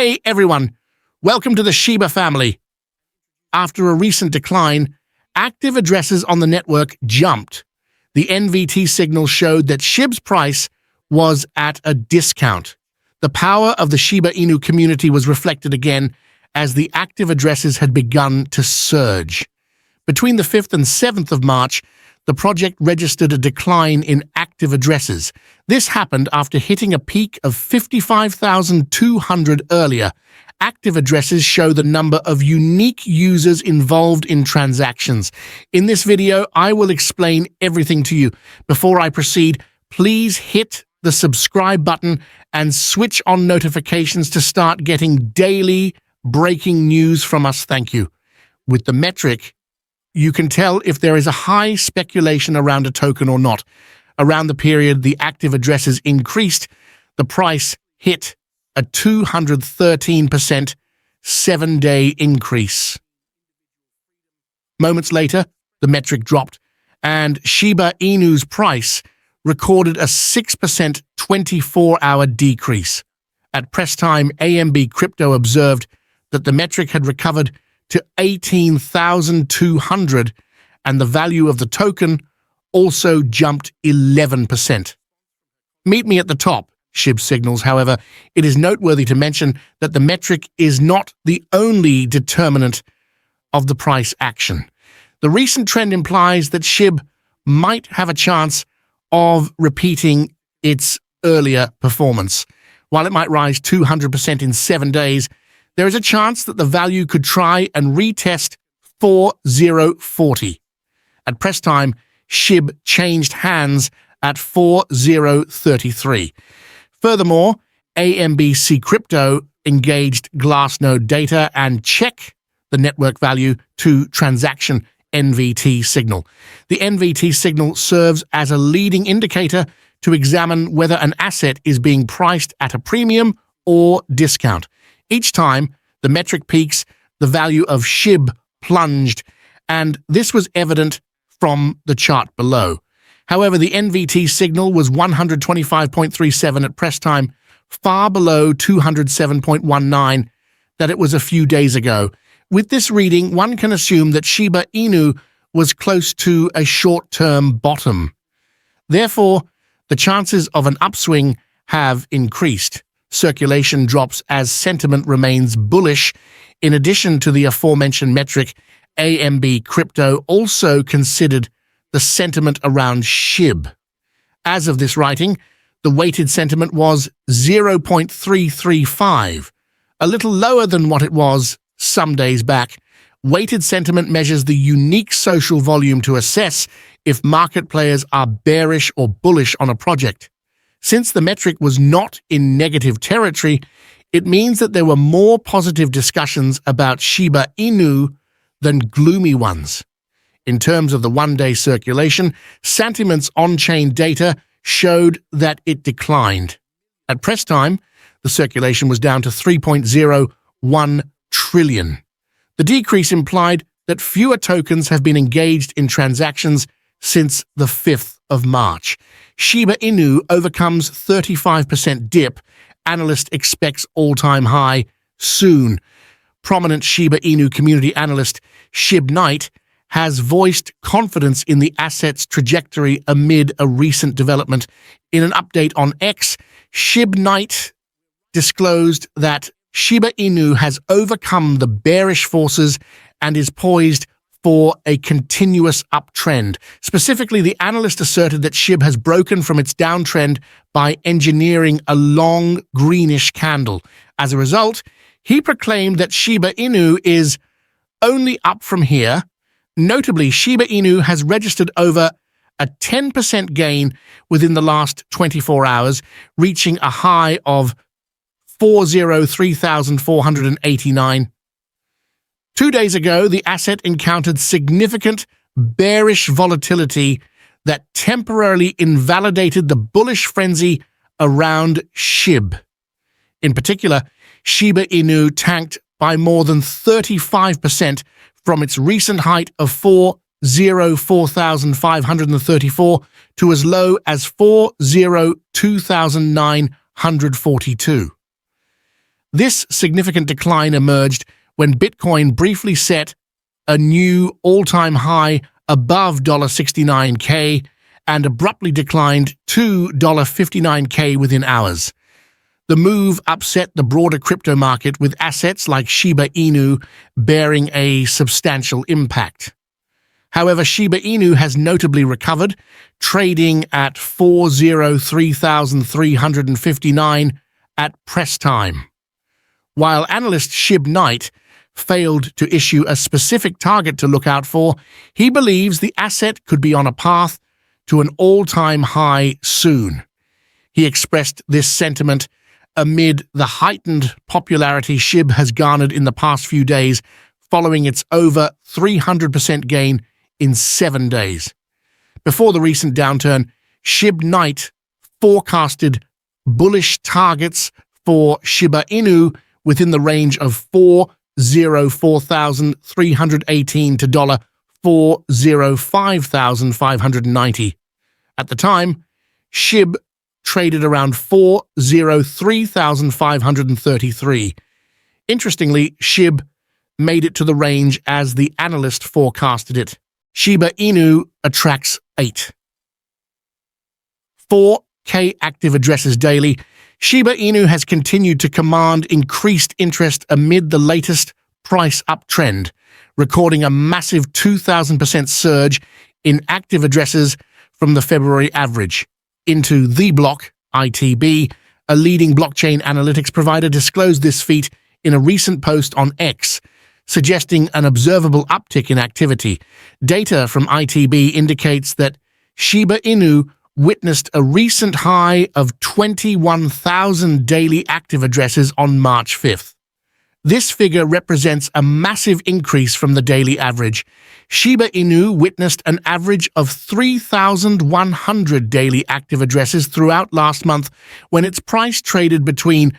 Hey everyone, welcome to the Shiba family. After a recent decline, active addresses on the network jumped. The NVT signal showed that Shib's price was at a discount. The power of the Shiba Inu community was reflected again as the active addresses had begun to surge. Between the 5th and 7th of March, the project registered a decline in active addresses. This happened after hitting a peak of 55,200 earlier. Active addresses show the number of unique users involved in transactions. In this video, I will explain everything to you. Before I proceed, please hit the subscribe button and switch on notifications to start getting daily breaking news from us. Thank you. With the metric, you can tell if there is a high speculation around a token or not. Around the period the active addresses increased, the price hit a 213% 7-day increase. Moments later, the metric dropped, and Shiba Inu's price recorded a 6% 24-hour decrease. At press time, AMB Crypto observed that the metric had recovered to 18,200, and the value of the token also jumped 11%. Meet me at the top, Shib signals. However, it is noteworthy to mention that the metric is not the only determinant of the price action. The recent trend implies that Shib might have a chance of repeating its earlier performance. While it might rise 200% in 7 days, there is a chance that the value could try and retest 4040. At press time, Shib changed hands at 4033. Furthermore, AMBC Crypto engaged Glassnode data and checked the network value to transaction NVT signal. The NVT signal serves as a leading indicator to examine whether an asset is being priced at a premium or discount. Each time the metric peaks, the value of Shib plunged, and this was evident from the chart below. However, the NVT signal was 125.37 at press time, far below 207.19 that it was a few days ago. With this reading, one can assume that Shiba Inu was close to a short-term bottom. Therefore, the chances of an upswing have increased. Circulation drops as sentiment remains bullish. In addition to the aforementioned metric, AMB Crypto also considered the sentiment around Shib. As of this writing, the weighted sentiment was 0.335, a little lower than what it was some days back. Weighted sentiment measures the unique social volume to assess if market players are bearish or bullish on a project. Since the metric was not in negative territory, it means that there were more positive discussions about Shiba Inu than gloomy ones. In terms of the one-day circulation, Santiment's on-chain data showed that it declined. At press time, the circulation was down to 3.01 trillion. The decrease implied that fewer tokens have been engaged in transactions since the 5th of March. Shiba Inu overcomes 35% dip. Analyst expects all-time high soon. Prominent Shiba Inu community analyst Shib Knight has voiced confidence in the asset's trajectory amid a recent development. In an update on X, Shib Knight disclosed that Shiba Inu has overcome the bearish forces and is poised for a continuous uptrend. Specifically, the analyst asserted that Shib has broken from its downtrend by engineering a long greenish candle. As a result, he proclaimed that Shiba Inu is only up from here. Notably, Shiba Inu has registered over a 10% gain within the last 24 hours, reaching a high of 403,489. 2 days ago, the asset encountered significant bearish volatility that temporarily invalidated the bullish frenzy around Shib. In particular, Shiba Inu tanked by more than 35% from its recent height of 404,534 to as low as 402,942. This significant decline emerged when Bitcoin briefly set a new all-time high above $69K and abruptly declined to $59K within hours. The move upset the broader crypto market, with assets like Shiba Inu bearing a substantial impact. However, Shiba Inu has notably recovered, trading at 403,359 at press time. While analyst Shib failed to issue a specific target to look out for, he believes the asset could be on a path to an all-time high soon. He expressed this sentiment amid the heightened popularity Shib has garnered in the past few days, following its over 300% gain in 7 days. Before the recent downturn, Shib forecasted bullish targets for Shiba Inu within the range of $404,318 to $405,590. At the time, Shib traded around $403,533. Interestingly, Shib made it to the range as the analyst forecasted it. Shiba Inu attracts 4K active addresses daily. Shiba Inu has continued to command increased interest amid the latest price uptrend, recording a massive 2,000% surge in active addresses from the February average. Into the Block, ITB, a leading blockchain analytics provider, disclosed this feat in a recent post on X, suggesting an observable uptick in activity. Data from ITB indicates that Shiba Inu witnessed a recent high of 21,000 daily active addresses on March 5th. This figure represents a massive increase from the daily average. Shiba Inu witnessed an average of 3,100 daily active addresses throughout last month, when its price traded between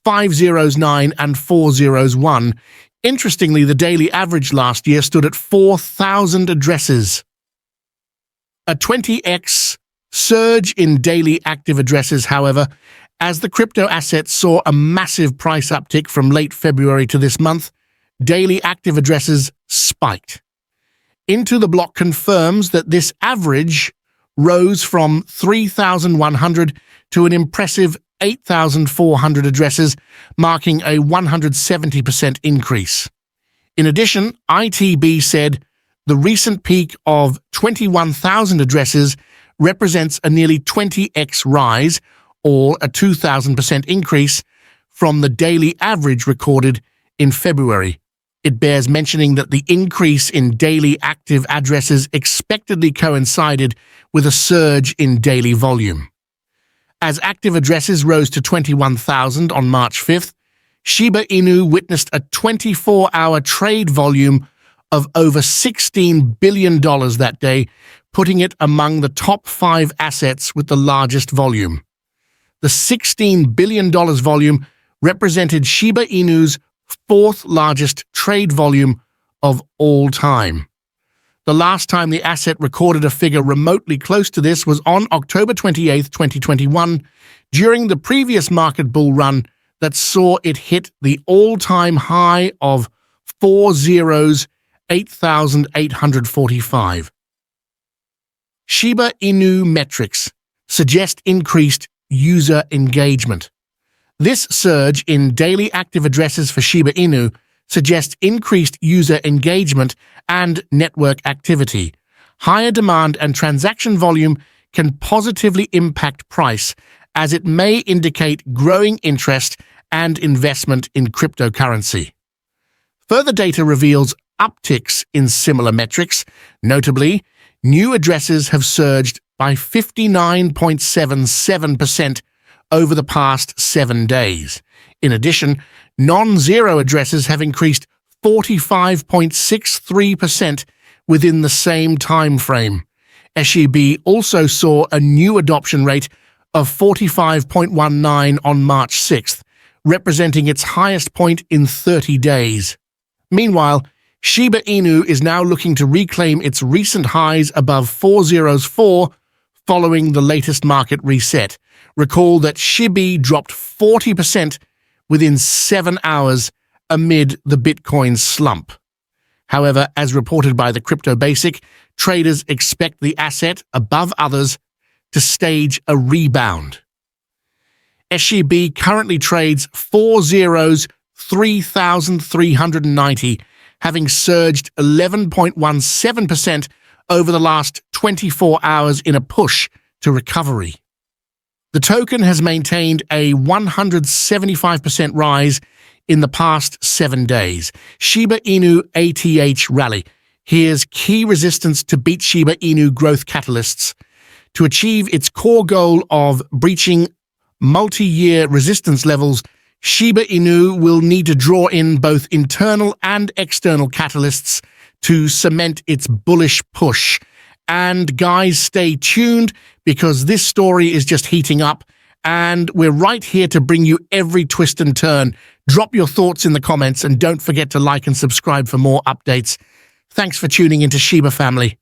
509 and 401. Interestingly, the daily average last year stood at 4,000 addresses. A 20x surge in daily active addresses, however, as the crypto asset saw a massive price uptick from late February to this month, daily active addresses spiked. Into the Block confirms that this average rose from 3,100 to an impressive 8,400 addresses, marking a 170% increase. In addition, ITB said the recent peak of 21,000 addresses represents a nearly 20x rise, or a 2,000% increase, from the daily average recorded in February. It bears mentioning that the increase in daily active addresses expectedly coincided with a surge in daily volume. As active addresses rose to 21,000 on March 5th, Shiba Inu witnessed a 24-hour trade volume of over $16 billion that day, putting it among the top 5 assets with the largest volume. The $16 billion volume represented Shiba Inu's 4th largest trade volume of all time. The last time the asset recorded a figure remotely close to this was on October 28, 2021, during the previous market bull run that saw it hit the all-time high of 8,845. Shiba Inu metrics suggest increased user engagement. This surge in daily active addresses for Shiba Inu suggests increased user engagement and network activity. Higher demand and transaction volume can positively impact price, as it may indicate growing interest and investment in cryptocurrency. Further data reveals upticks in similar metrics. Notably, new addresses have surged by 59.77% over the past 7 days. In addition, non-zero addresses have increased 45.63% within the same time frame. Shib also saw a new adoption rate of 45.19 on March 6th, representing its highest point in 30 days. Meanwhile, Shiba Inu is now looking to reclaim its recent highs above 404 following the latest market reset. Recall that Shib dropped 40% within 7 hours amid the Bitcoin slump. However, as reported by the Crypto Basic, traders expect the asset, above others, to stage a rebound. Shib currently trades 4 zeros 3,390, having surged 11.17% over the last 24 hours in a push to recovery. The token has maintained a 175% rise in the past 7 days. Shiba Inu ATH rally. Here's key resistance to beat Shiba Inu growth catalysts. To achieve its core goal of breaching multi-year resistance levels, Shiba Inu will need to draw in both internal and external catalysts to cement its bullish push. And guys, stay tuned because this story is just heating up and we're right here to bring you every twist and turn. Drop your thoughts in the comments and don't forget to like and subscribe for more updates. Thanks for tuning into Shiba family.